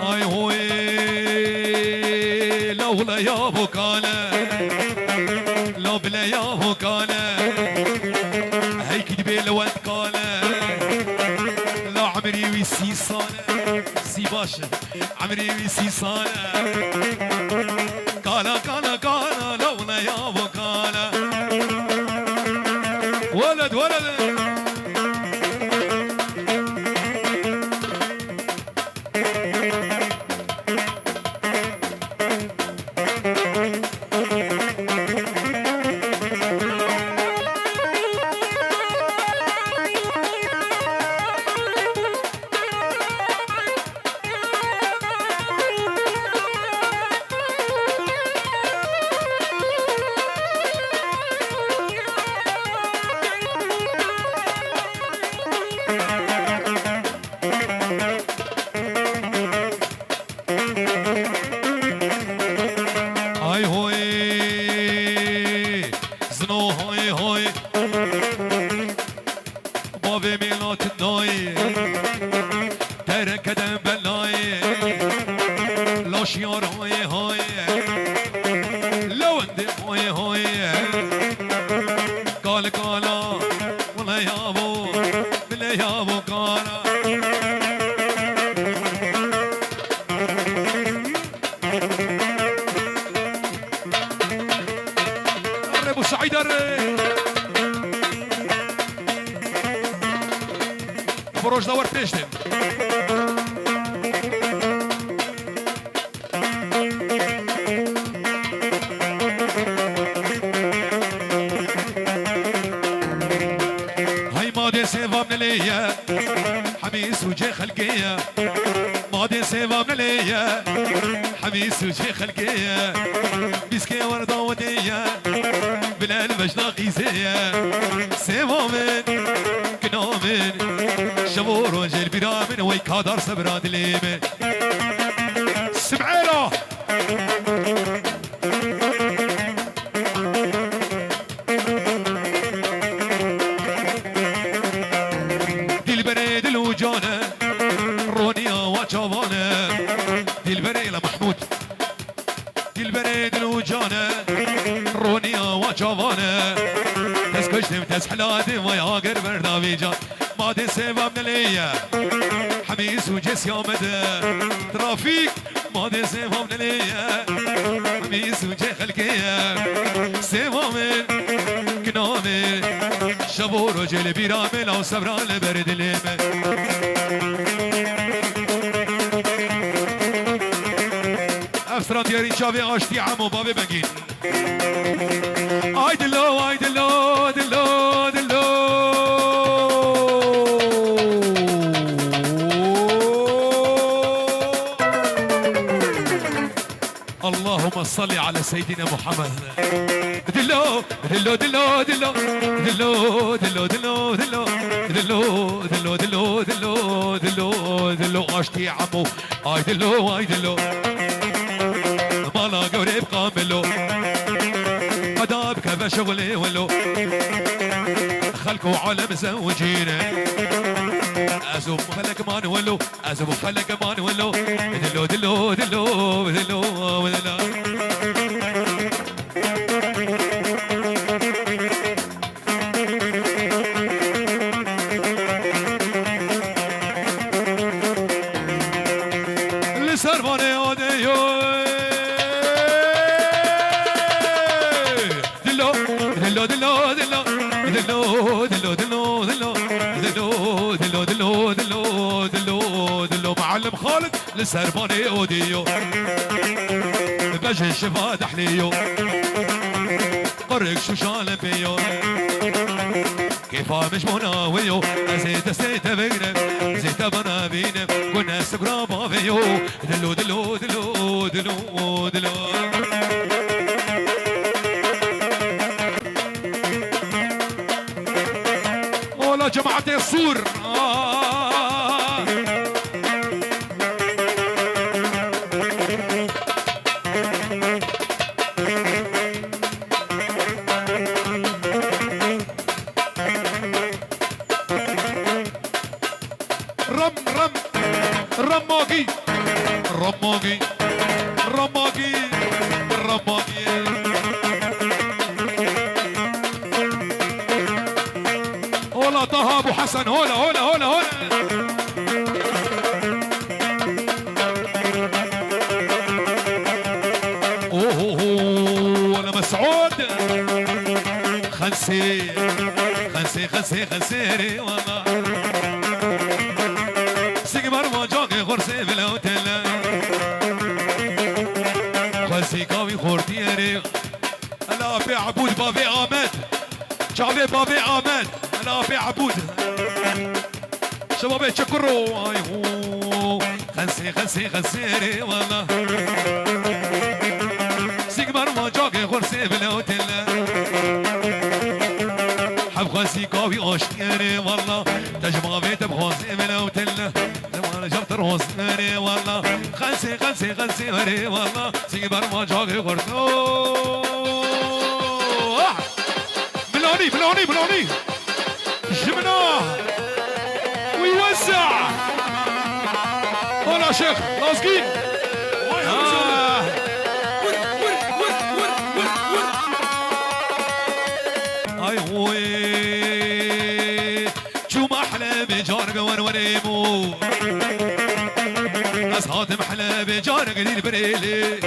هاي هوي لولا يا بوكانا لو بلا يا بوكانا هيك دبيل وانت كانا لا عمري ويسي صانا سي باشا عمري ويسي صانا كانا كانا كانا لولا يا بوكانا ولد ولد بروش دور پیشتیم هاي مادي سيفا من ليا حميس وجه خلقية مادي سيفا من ليا حميس وجه خلقية بيسكي وردة ودية بلا المجنة قيسية سيفا من كنامن شبور وجل برامن ويك هدر سبراد ليمن سبعيله دي البريد الوجانة رونيا وجوانة دي البريد محمود دي البريد الوجانة رونيا وجوانة تسكشتم تسحلاتي وياقر برداميجان مادي سيفا من ليا حميس وجس يا مدى ترافيك مادي سيفا من ليا حميس وجه خلقية سيفا من كنامي شبور وجل بيرامي لو سبران لبرد ليمن افسرات يا ريشافي عاشتي عمو بابي بنجين اي دلو اي دلو دلو دلو اللهم صل على سيدنا محمد دلو دلو دلو دلو دلو دلو دلو دلو دلو دلو دلو دلو دلو دلو عاشتي عمو اي دلو اي دلو مالا قريب قاملو عذابك بشغلي ولو خلقوا عالم زوجينا ازوم فلك ما نولو ازوم فلك ما نولو دلو دلو دلو دلو دلو لسرباني اوديو دلو دلو دلو دلو دلو دلو دلو دلو دلو دلو دلو دلو دلو دلو معلم خالد لسرباني اوديو بجي الشفا دحليو قرق شو شال بيو كيفا مش مناويو زيت زيت بينم زيت بنا بينم كنا سقرابا فيو دلو دلو دلو دلو دلو والله جماعة الصور رماقي رماقي رماقي هولا طه ابو حسن هولا هولا هولا هولا اوه ولا مسعود خنسي خنسي خنسي خنسيري والله سيكبر ما جاكي غرسي بلوتلا خنسي كاوي خورتيري الا في عبود بابي عماد شعبي بابي عماد الا في عبود شبابي تشكروا اي هو خنسي خنسي خنسيري والله سيكبر ما جاكي غرسي بلوتلا خاسي قوي اشتري والله تجمع بيت بخوزي من اوتله لما جبت روزمري والله خلسي خلسي خلسي مري والله سيبر ما جاغي غرتو بلوني بلوني بلوني جبناه ويوزع ولا شيخ لازقين اي هوي شو ما احلى بجارك وريمو اصهات محلى بجارك دي البريلي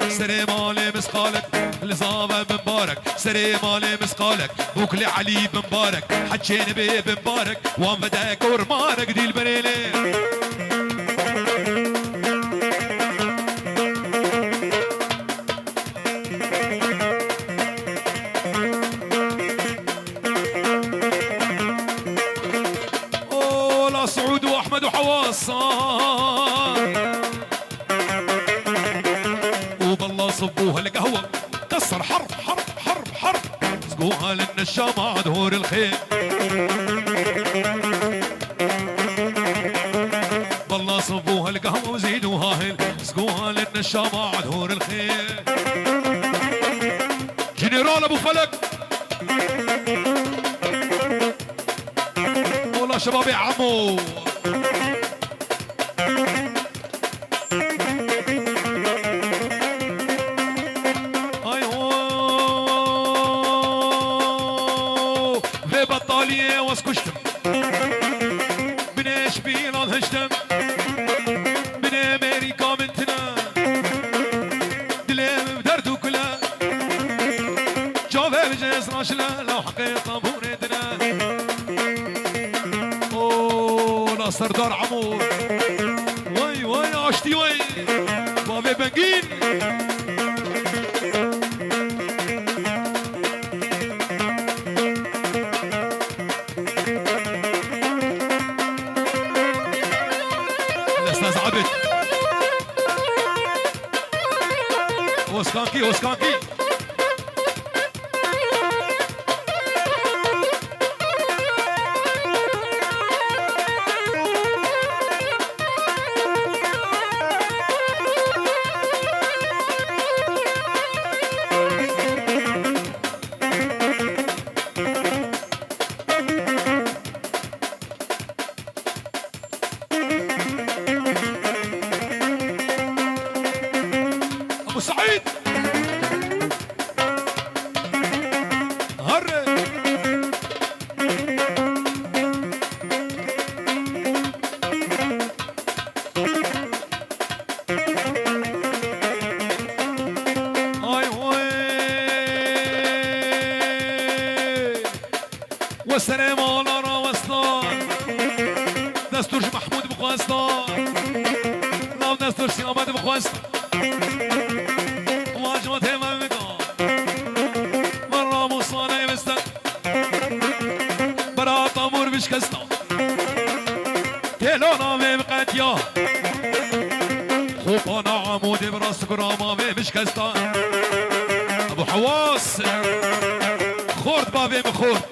سري مالي مسقالك لصابة مبارك سري مالي مسقالك بوكلي علي مبارك حجين بي مبارك وان بدك ورمانك دي البريلي سعود واحمد وحواس وبالله صبوها القهوه كسر حرب حرب حرب حرب سقوها للنشامه دهور الخيل بالله صبوها القهوه وزيدوها هيل سقوها للنشامه دهور الخيل جنرال ابو فلك والله شباب يا عمو ايوه في بطاليه واسكشتم بناش بيلاد هشتم من امريكا منتنا دلم بدردو كلها جواب جاز راشلا لو حقيقه بوردنا سردار عمور وي وي عشتي وي بابي بنجين الاستاذ عبد وسكانكي وسكانكي ابو سعيد هر اي وي والسلام على روستان دستور محمود بخواستان نام دستور سیامد بخواستان واجبات همه بگم من را مصانه بستن برا تامور بشکستن تهلانا بقت یا خوبانا عمود براست گراما بشکستن ابو حواس خورد بابي بخورد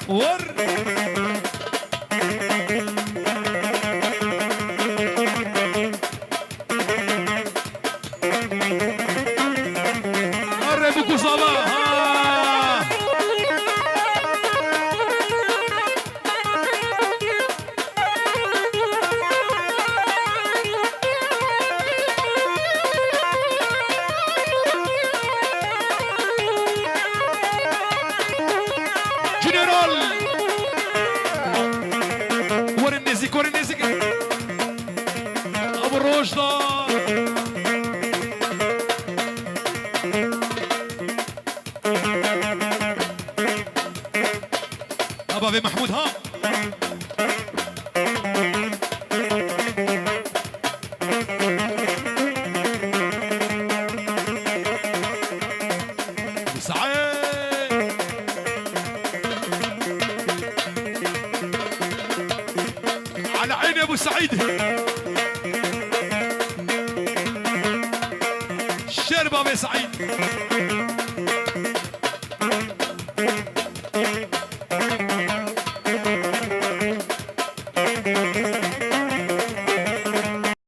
ور قربوا صباح وجدان ابا محمود ها على عيني ابو سعيد شرب ابو سعيد